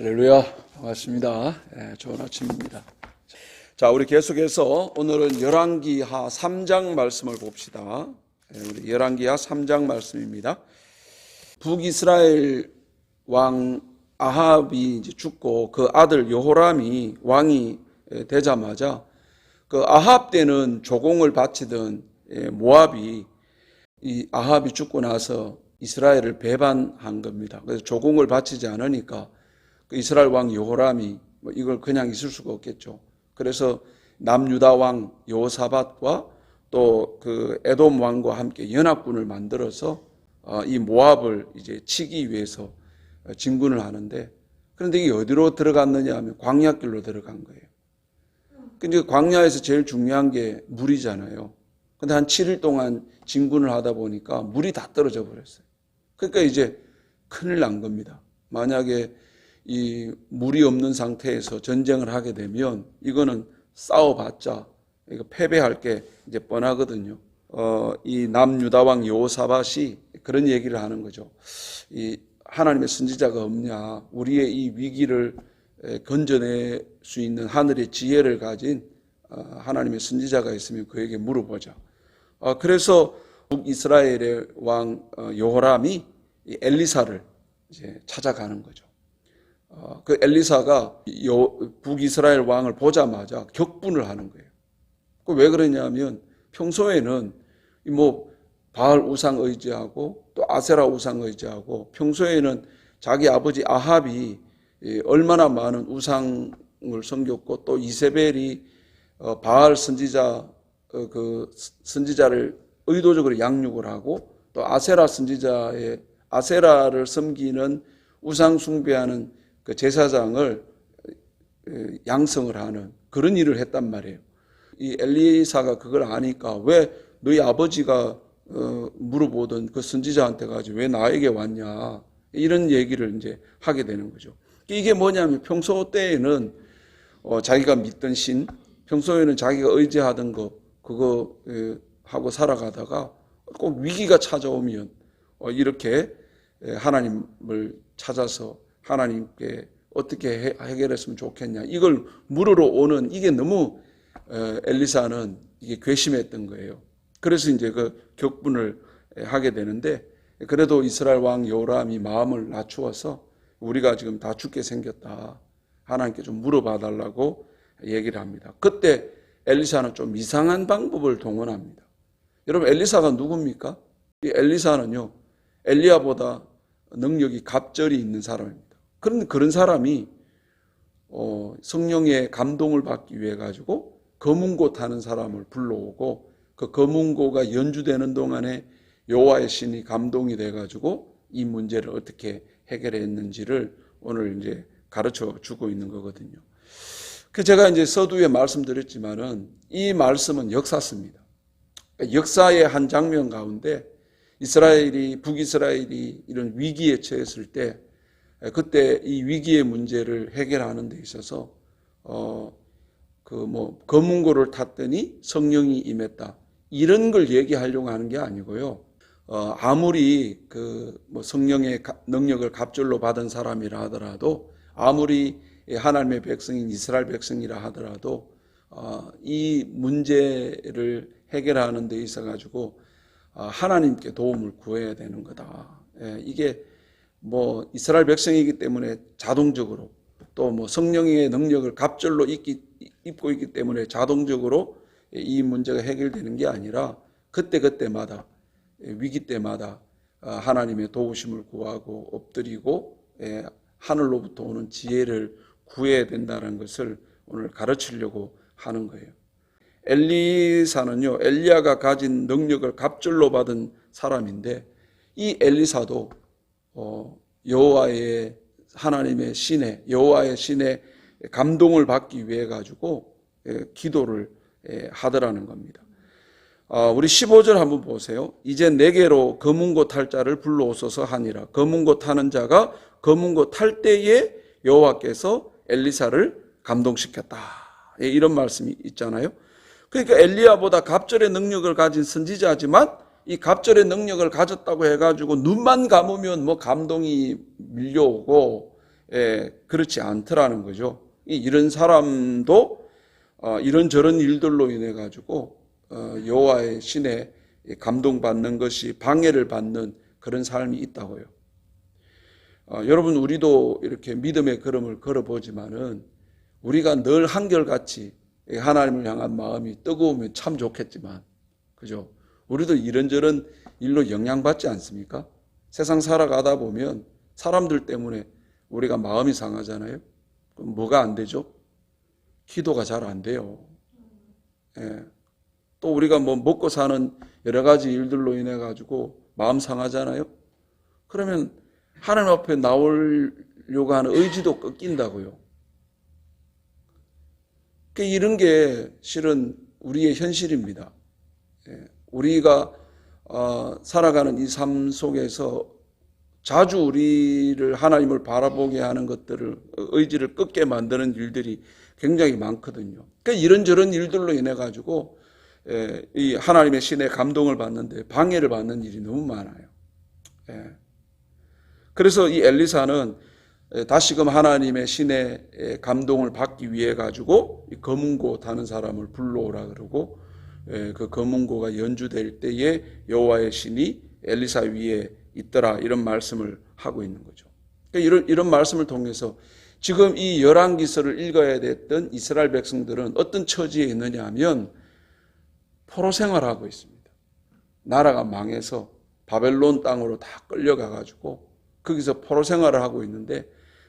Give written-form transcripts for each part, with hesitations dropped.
할렐루야, 반갑습니다. 좋은 아침입니다. 자, 우리 계속해서 오늘은 열왕기하 3장 말씀을 봅시다. 우리 열왕기하 3장 말씀입니다. 북이스라엘 왕 아합이 이제 죽고 그 아들 여호람이 왕이 되자마자 그 아합 때는 조공을 바치던 모압이 이 아합이 죽고 나서 이스라엘을 배반한 겁니다. 그래서 조공을 바치지 않으니까 그 이스라엘 왕 여호람이 이걸 그냥 있을 수가 없겠죠. 그래서 남유다 왕 여호사밧과 또 그 에돔 왕과 함께 연합군을 만들어서 이 모압을 이제 치기 위해서 진군을 하는데, 그런데 이게 어디로 들어갔느냐 하면 광야길로 들어간 거예요. 근데 광야에서 제일 중요한 게 물이잖아요. 근데 한 7일 동안 진군을 하다 보니까 물이 다 떨어져 버렸어요. 그러니까 이제 큰일 난 겁니다. 만약에 이 물이 없는 상태에서 전쟁을 하게 되면 이거는 싸워봤자 이거 패배할 게 이제 뻔하거든요. 이 남유다 왕 여호사밧이 그런 얘기를 하는 거죠. 이 하나님의 선지자가 없냐? 우리의 이 위기를 건져낼 수 있는 하늘의 지혜를 가진 하나님의 선지자가 있으면 그에게 물어보자. 그래서 북이스라엘의 왕 여호람이 엘리사를 이제 찾아가는 거죠. 그 엘리사가 북이스라엘 왕을 보자마자 격분을 하는 거예요. 왜 그러냐면 평소에는 뭐 바알 우상 의지하고 또 아세라 우상 의지하고 평소에는 자기 아버지 아합이 얼마나 많은 우상을 섬겼고 또 이세벨이 바알 선지자 그 선지자를 의도적으로 양육을 하고 또 아세라 선지자의 아세라를 섬기는 우상 숭배하는 그 제사장을 양성을 하는 그런 일을 했단 말이에요. 이 엘리사가 그걸 아니까 왜 너희 아버지가 물어보던 그 선지자한테 가지고 왜 나에게 왔냐 이런 얘기를 이제 하게 되는 거죠. 이게 뭐냐면 평소 때에는 자기가 믿던 신, 평소에는 자기가 의지하던 거 그거 하고 살아가다가 꼭 위기가 찾아오면 이렇게 하나님을 찾아서 하나님께 어떻게 해결했으면 좋겠냐 이걸 물으러 오는 이게 너무 엘리사는 이게 괘씸했던 거예요. 그래서 이제 그 격분을 하게 되는데, 그래도 이스라엘 왕 여호람이 마음을 낮추어서 우리가 지금 다 죽게 생겼다, 하나님께 좀 물어봐 달라고 얘기를 합니다. 그때 엘리사는 좀 이상한 방법을 동원합니다. 여러분, 엘리사가 누굽니까? 이 엘리사는요 엘리야보다 능력이 갑절이 있는 사람입니다. 그런 사람이 성령의 감동을 받기 위해 가지고 거문고 타는 사람을 불러오고 그 거문고가 연주되는 동안에 여호와의 신이 감동이 돼 가지고 이 문제를 어떻게 해결했는지를 오늘 이제 가르쳐 주고 있는 거거든요. 제가 이제 서두에 말씀드렸지만은 이 말씀은 역사입니다. 역사의 한 장면 가운데 북이스라엘이 이런 위기에 처했을 때 그때 이 위기의 문제를 해결하는 데 있어서 거문고를 탔더니 성령이 임했다. 이런 걸 얘기하려고 하는 게 아니고요. 아무리 성령의 능력을 갑절로 받은 사람이라 하더라도, 아무리 하나님의 백성인 이스라엘 백성이라 하더라도 이 문제를 해결하는 데 있어 가지고 하나님께 도움을 구해야 되는 거다. 이게 이스라엘 백성이기 때문에 자동적으로 또 성령의 능력을 갑절로 입고 있기 때문에 자동적으로 이 문제가 해결되는 게 아니라 그때마다 위기 때마다 하나님의 도우심을 구하고 엎드리고 하늘로부터 오는 지혜를 구해야 된다는 것을 오늘 가르치려고 하는 거예요. 엘리사는요 엘리야가 가진 능력을 갑절로 받은 사람인데, 이 엘리사도 여호와의 하나님의 신의 여호와의 신의 감동을 받기 위해 가지고 기도를 하더라는 겁니다. 우리 15절 한번 보세요. 이제 내게로 거문고 탈 자를 불러오소서 하니라. 거문고 타는 자가 거문고 탈 때에 여호와께서 엘리사를 감동시켰다. 이런 말씀이 있잖아요. 그러니까 엘리야보다 갑절의 능력을 가진 선지자지만 이 갑절의 능력을 가졌다고 해가지고 눈만 감으면 감동이 밀려오고 그렇지 않더라는 거죠. 이런 사람도 이런저런 일들로 인해 가지고 여호와의 신에 감동받는 것이 방해를 받는 그런 삶이 있다고요. 여러분, 우리도 이렇게 믿음의 걸음을 걸어보지만은 우리가 늘 한결같이 하나님을 향한 마음이 뜨거우면 참 좋겠지만, 그죠? 우리도 이런저런 일로 영향받지 않습니까? 세상 살아가다 보면 사람들 때문에 우리가 마음이 상하잖아요. 그럼 뭐가 안 되죠? 기도가 잘 안 돼요. 예. 또 우리가 뭐 먹고 사는 여러 가지 일들로 인해 가지고 마음 상하잖아요. 그러면 하나님 앞에 나오려고 하는 의지도 꺾인다고요. 이런 게 실은 우리의 현실입니다. 우리가 살아가는 이 삶 속에서 자주 우리를 하나님을 바라보게 하는 것들을 의지를 꺾게 만드는 일들이 굉장히 많거든요. 그러니까 이런저런 일들로 인해 가지고 이 하나님의 신의 감동을 받는데 방해를 받는 일이 너무 많아요. 그래서 이 엘리사는 다시금 하나님의 신의 감동을 받기 위해 가지고 검은고 타는 사람을 불러오라 그러고, 그 검은고가 연주될 때에 여호와의 신이 엘리사 위에 있더라, 이런 말씀을 하고 있는 거죠. 그러니까 이런 말씀을 통해서 지금 이 열왕기서를 읽어야 됐던 이스라엘 백성들은 어떤 처지에 있느냐 하면 포로 생활하고 있습니다. 나라가 망해서 바벨론 땅으로 다 끌려가 가지고 거기서 포로 생활을 하고 있는데,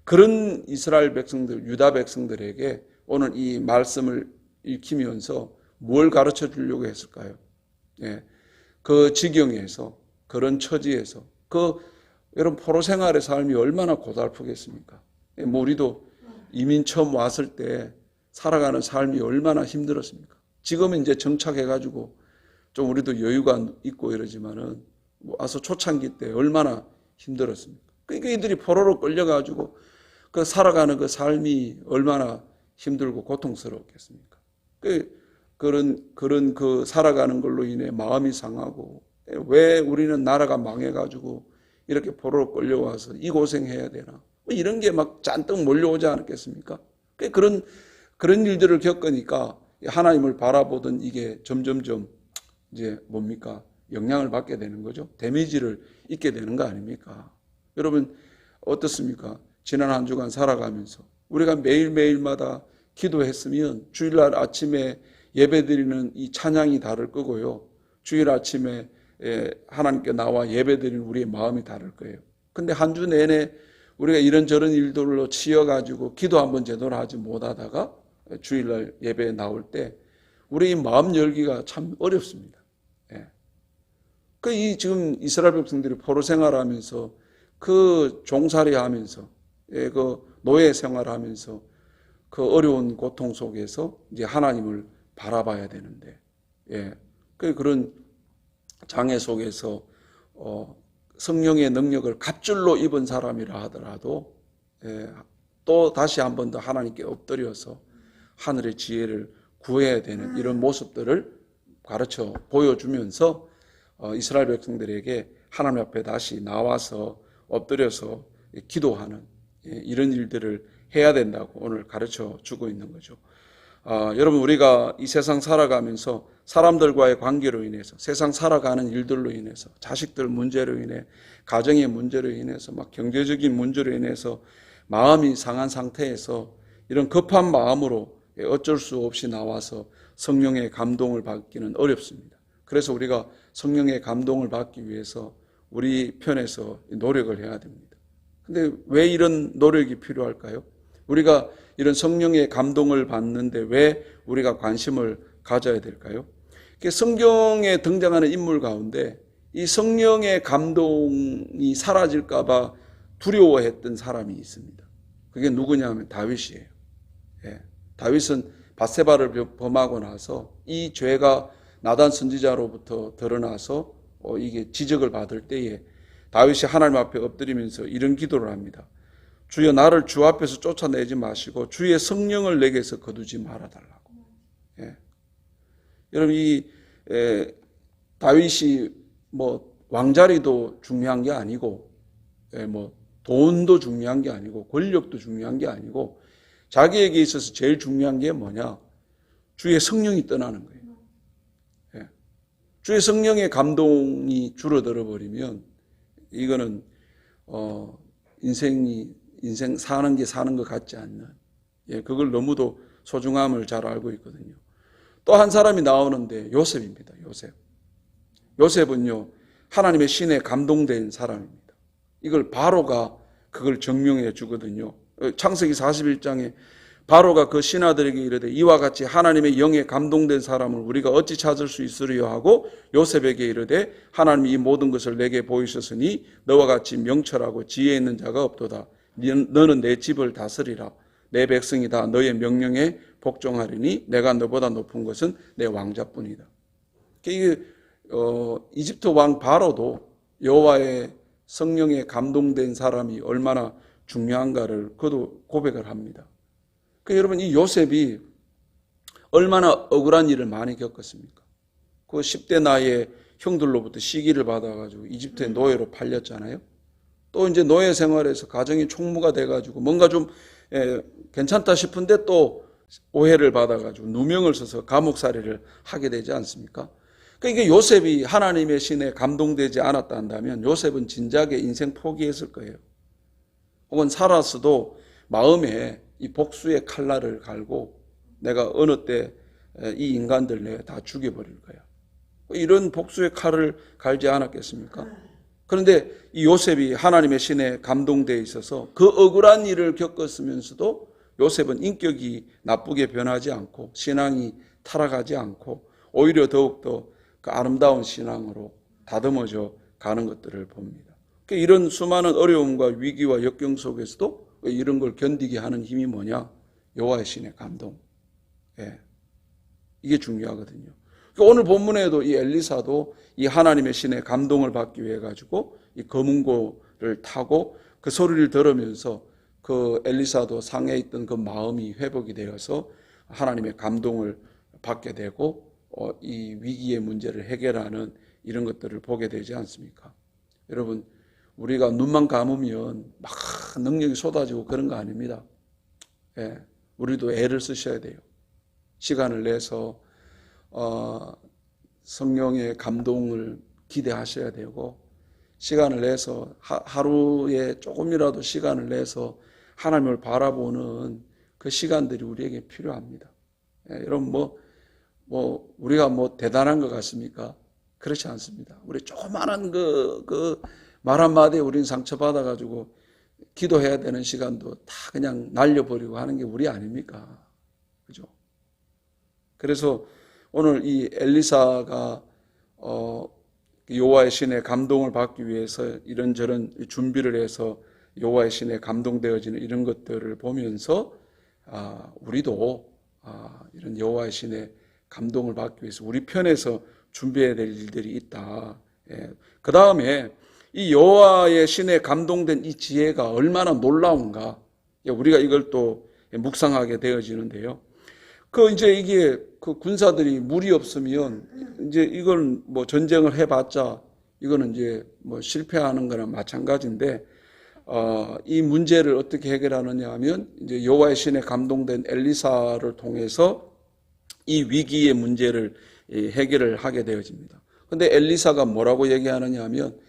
그런 이스라엘 백성들, 유다 백성들에게 오늘 이 말씀을 읽히면서 뭘 가르쳐 주려고 했을까요? 그 지경에서, 그런 처지에서, 여러분, 포로 생활의 삶이 얼마나 고달프겠습니까? 뭐 우리도 이민 처음 왔을 때 살아가는 삶이 얼마나 힘들었습니까? 지금은 이제 정착해가지고 좀 우리도 여유가 있고 이러지만은 와서 초창기 때 얼마나 힘들었습니까? 그러니까 이들이 포로로 끌려가지고 그 살아가는 그 삶이 얼마나 힘들고 고통스러웠겠습니까? 그런 그 살아가는 걸로 인해 마음이 상하고, 왜 우리는 나라가 망해가지고 이렇게 포로로 끌려와서 이 고생해야 되나? 뭐 이런 게 막 잔뜩 몰려오지 않았겠습니까? 그런 일들을 겪으니까 하나님을 바라보던 이게 점점점 이제 뭡니까? 영향을 받게 되는 거죠. 데미지를 입게 되는 거 아닙니까? 여러분, 어떻습니까? 지난 한 주간 살아가면서 우리가 매일매일마다 기도했으면 주일날 아침에 예배드리는 이 찬양이 다를 거고요. 주일 아침에 하나님께 나와 예배드리는 우리의 마음이 다를 거예요. 근데 한 주 내내 우리가 이런저런 일들로 치여가지고 기도 한번 제대로 하지 못하다가 주일날 예배에 나올 때 우리 마음 열기가 참 어렵습니다. 이 지금 이스라엘 백성들이 포로 생활하면서 그 종살이 하면서 그 노예 생활하면서 그 어려운 고통 속에서 이제 하나님을 바라봐야 되는데, 그런 장애 속에서 성령의 능력을 갑줄로 입은 사람이라 하더라도 또 다시 한 번 더 하나님께 엎드려서 하늘의 지혜를 구해야 되는 이런 모습들을 가르쳐 보여주면서 이스라엘 백성들에게 하나님 앞에 다시 나와서 엎드려서 기도하는 이런 일들을 해야 된다고 오늘 가르쳐 주고 있는 거죠. 여러분, 우리가 이 세상 살아가면서 사람들과의 관계로 인해서, 세상 살아가는 일들로 인해서, 자식들 문제로 인해, 가정의 문제로 인해서, 막 경제적인 문제로 인해서 마음이 상한 상태에서 이런 급한 마음으로 어쩔 수 없이 나와서 성령의 감동을 받기는 어렵습니다. 그래서 우리가 성령의 감동을 받기 위해서 우리 편에서 노력을 해야 됩니다. 근데 왜 이런 노력이 필요할까요? 우리가 이런 성령의 감동을 받는데 왜 우리가 관심을 가져야 될까요? 성경에 등장하는 인물 가운데 이 성령의 감동이 사라질까 봐 두려워했던 사람이 있습니다. 그게 누구냐 하면 다윗이에요. 다윗은 밧세바를 범하고 나서 이 죄가 나단 선지자로부터 드러나서 이게 지적을 받을 때에 다윗이 하나님 앞에 엎드리면서 이런 기도를 합니다. 주여, 나를 주 앞에서 쫓아내지 마시고 주의 성령을 내게서 거두지 말아달라고. 여러분, 다윗이 뭐 왕자리도 중요한 게 아니고 뭐 돈도 중요한 게 아니고 권력도 중요한 게 아니고 자기에게 있어서 제일 중요한 게 뭐냐? 주의 성령이 떠나는 거예요. 예. 주의 성령의 감동이 줄어들어 버리면 이거는 인생 사는 게 사는 것 같지 않는, 그걸 너무도 소중함을 잘 알고 있거든요. 또 한 사람이 나오는데 요셉입니다. 요셉은요, 하나님의 신에 감동된 사람입니다. 이걸 바로가 그걸 증명해 주거든요. 창세기 41장에 바로가 그 신하들에게 이르되 이와 같이 하나님의 영에 감동된 사람을 우리가 어찌 찾을 수 있으리요 하고 요셉에게 이르되 하나님이 이 모든 것을 내게 보이셨으니 너와 같이 명철하고 지혜 있는 자가 없도다. 너는 내 집을 다스리라. 내 백성이 다 너의 명령에 복종하리니 내가 너보다 높은 것은 내 왕자뿐이다. 이게 이집트 왕 바로도 여호와의 성령에 감동된 사람이 얼마나 중요한가를 그도 고백을 합니다. 여러분, 이 요셉이 얼마나 억울한 일을 많이 겪었습니까? 그 10대 나이에 형들로부터 시기를 받아가지고 이집트의 노예로 팔렸잖아요. 또 이제 노예 생활에서 가정이 총무가 돼가지고 뭔가 좀 괜찮다 싶은데 또 오해를 받아가지고 누명을 써서 감옥살이를 하게 되지 않습니까? 그러니까 요셉이 하나님의 신에 감동되지 않았다 한다면 요셉은 진작에 인생 포기했을 거예요. 혹은 살았어도 마음에 이 복수의 칼날을 갈고 내가 어느 때 이 인간들 내가 다 죽여버릴 거야. 이런 복수의 칼을 갈지 않았겠습니까? 그런데 이 요셉이 하나님의 신에 감동되어 있어서 그 억울한 일을 겪었으면서도 요셉은 인격이 나쁘게 변하지 않고 신앙이 타락하지 않고 오히려 더욱더 그 아름다운 신앙으로 다듬어져 가는 것들을 봅니다. 이런 수많은 어려움과 위기와 역경 속에서도 이런 걸 견디게 하는 힘이 뭐냐? 여호와의 신의 감동. 이게 중요하거든요. 오늘 본문에도 이 엘리사도 이 하나님의 신의 감동을 받기 위해 가지고 이 거문고를 타고 그 소리를 들으면서 그 엘리사도 상에 있던 그 마음이 회복이 되어서 하나님의 감동을 받게 되고 이 위기의 문제를 해결하는 이런 것들을 보게 되지 않습니까? 여러분, 우리가 눈만 감으면 막 능력이 쏟아지고 그런 거 아닙니다. 우리도 애를 쓰셔야 돼요. 시간을 내서 성령의 감동을 기대하셔야 되고 시간을 내서 하루에 조금이라도 시간을 내서 하나님을 바라보는 그 시간들이 우리에게 필요합니다. 여러분 우리가 대단한 것 같습니까? 그렇지 않습니다. 우리 조그마한 그 말 한마디에 우리는 상처받아가지고 기도해야 되는 시간도 다 그냥 날려버리고 하는 게 우리 아닙니까? 그죠? 그래서 오늘 이 엘리사가 여호와의 신의 감동을 받기 위해서 이런저런 준비를 해서 여호와의 신에 감동되어지는 이런 것들을 보면서 우리도 이런 여호와의 신의 감동을 받기 위해서 우리 편에서 준비해야 될 일들이 있다. 그 다음에 이 여호와의 신에 감동된 이 지혜가 얼마나 놀라운가. 우리가 이걸 또 묵상하게 되어지는데요. 이제 이게 그 군사들이 물이 없으면 이제 이걸 전쟁을 해봤자 이거는 이제 실패하는 거나 마찬가지인데 이 문제를 어떻게 해결하느냐 하면 이제 여호와의 신에 감동된 엘리사를 통해서 이 위기의 문제를 해결을 하게 되어집니다. 근데 엘리사가 뭐라고 얘기하느냐 하면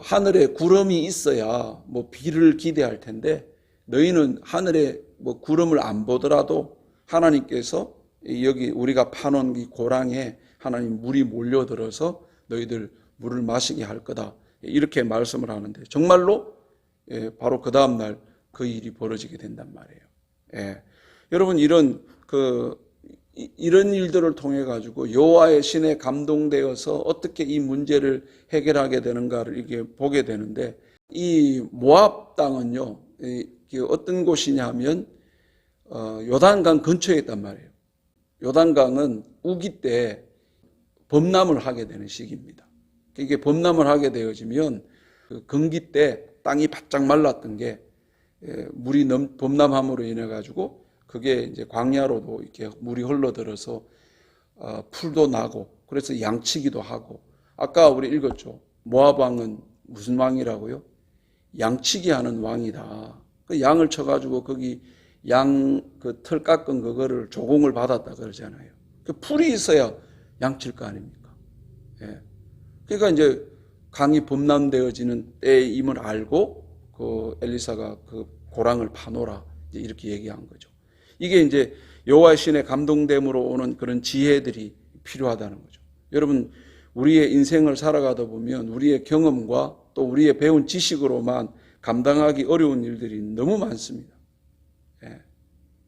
하늘에 구름이 있어야 비를 기대할 텐데 너희는 하늘에 구름을 안 보더라도 하나님께서 여기 우리가 파놓은 이 고랑에 하나님 물이 몰려들어서 너희들 물을 마시게 할 거다. 이렇게 말씀을 하는데 정말로 바로 그 다음날 그 일이 벌어지게 된단 말이에요. 여러분 이런 일들을 통해 가지고 여호와의 신에 감동되어서 어떻게 이 문제를 해결하게 되는가를 이게 보게 되는데 이 모압 땅은요 어떤 곳이냐 하면 요단강 근처에 있단 말이에요. 요단강은 우기 때 범람을 하게 되는 시기입니다. 이게 범람을 하게 되어지면 그 건기 때 땅이 바짝 말랐던 게 물이 범람함으로 인해 가지고 그게 이제 광야로도 이렇게 물이 흘러들어서 풀도 나고 그래서 양치기도 하고 아까 우리 읽었죠. 모압 왕은 무슨 왕이라고요? 양치기 하는 왕이다. 그 양을 쳐가지고 거기 양 그 털 깎은 그거를 조공을 받았다 그러잖아요. 그 풀이 있어야 양칠 거 아닙니까? 예. 그러니까 이제 강이 범람되어지는 때임을 알고 그 엘리사가 그 고랑을 파노라 이제 이렇게 얘기한 거죠. 이게 이제 여호와의 신의 감동됨으로 오는 그런 지혜들이 필요하다는 거죠. 여러분, 우리의 인생을 살아가다 보면 우리의 경험과 또 우리의 배운 지식으로만 감당하기 어려운 일들이 너무 많습니다. 예.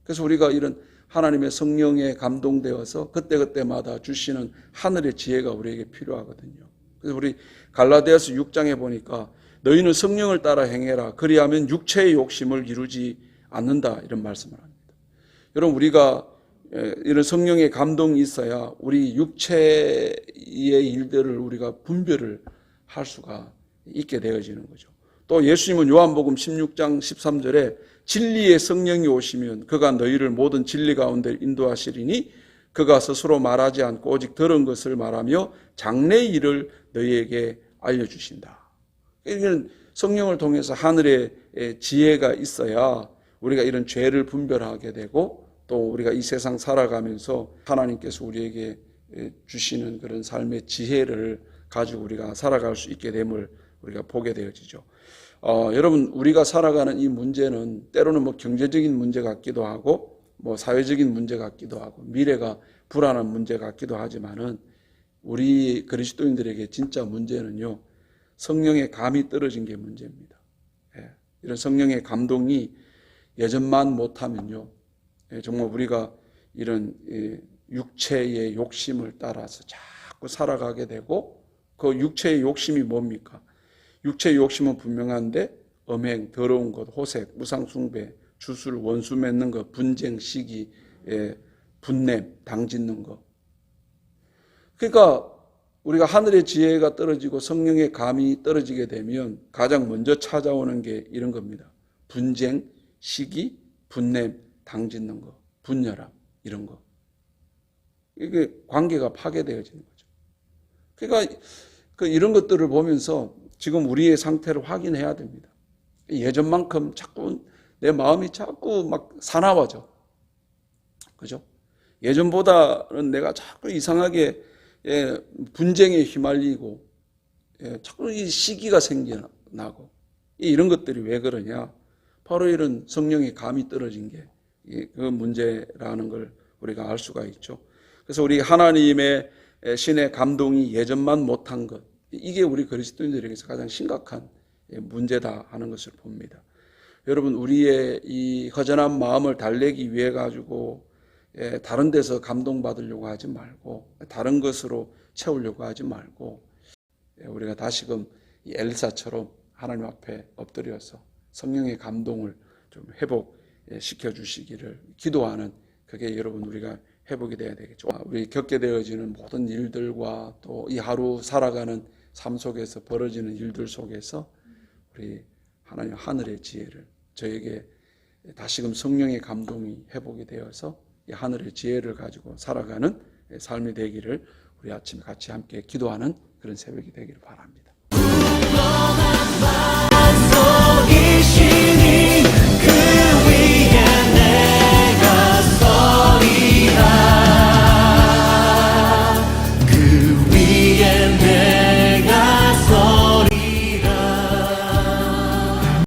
그래서 우리가 이런 하나님의 성령에 감동되어서 그때그때마다 주시는 하늘의 지혜가 우리에게 필요하거든요. 그래서 우리 갈라디아서 6장에 보니까 너희는 성령을 따라 행해라. 그리하면 육체의 욕심을 이루지 않는다. 이런 말씀을 합니다. 여러분, 우리가 이런 성령의 감동이 있어야 우리 육체의 일들을 우리가 분별을 할 수가 있게 되어지는 거죠. 또 예수님은 요한복음 16장 13절에 진리의 성령이 오시면 그가 너희를 모든 진리 가운데 인도하시리니 그가 스스로 말하지 않고 오직 들은 것을 말하며 장래의 일을 너희에게 알려주신다. 이건 성령을 통해서 하늘의 지혜가 있어야 우리가 이런 죄를 분별하게 되고 또 우리가 이 세상 살아가면서 하나님께서 우리에게 주시는 그런 삶의 지혜를 가지고 우리가 살아갈 수 있게 됨을 우리가 보게 되어지죠. 여러분, 우리가 살아가는 이 문제는 때로는 뭐 경제적인 문제 같기도 하고 뭐 사회적인 문제 같기도 하고 미래가 불안한 문제 같기도 하지만은 우리 그리스도인들에게 진짜 문제는요, 성령의 감이 떨어진 게 문제입니다. 예, 이런 성령의 감동이 예전만 못하면요, 정말 우리가 이런 육체의 욕심을 따라서 자꾸 살아가게 되고 그 육체의 욕심이 뭡니까? 육체의 욕심은 분명한데 음행, 더러운 것, 호색, 우상숭배, 주술, 원수 맺는 것, 분쟁, 시기, 분냄, 당짓는 것. 그러니까 우리가 하늘의 지혜가 떨어지고 성령의 감이 떨어지게 되면 가장 먼저 찾아오는 게 이런 겁니다. 분쟁, 시기, 분냄, 당짓는 것, 분열함, 이런 거. 이게 관계가 파괴되어지는 거죠. 그러니까 이런 것들을 보면서 지금 우리의 상태를 확인해야 됩니다. 예전만큼 자꾸 내 마음이 자꾸 막 사나워져. 그죠? 예전보다는 내가 자꾸 이상하게 분쟁에 휘말리고 자꾸 이 시기가 생겨나고 이런 것들이 왜 그러냐? 바로 이런 성령의 감이 떨어진 게 그 문제라는 걸 우리가 알 수가 있죠. 그래서 우리 하나님의 신의 감동이 예전만 못한 것, 이게 우리 그리스도인들에게서 가장 심각한 문제다 하는 것을 봅니다. 여러분, 우리의 이 허전한 마음을 달래기 위해 가지고 다른 데서 감동받으려고 하지 말고 다른 것으로 채우려고 하지 말고 우리가 다시금 엘사처럼 하나님 앞에 엎드려서 성령의 감동을 좀 회복시켜 주시기를 기도하는, 그게 여러분 우리가 회복이 돼야 되겠죠. 우리 겪게 되어지는 모든 일들과 또 이 하루 살아가는 삶 속에서 벌어지는 일들 속에서 우리 하나님 하늘의 지혜를 저에게 다시금 성령의 감동이 회복이 되어서 이 하늘의 지혜를 가지고 살아가는 삶이 되기를 우리 아침에 같이 함께 기도하는 그런 새벽이 되기를 바랍니다.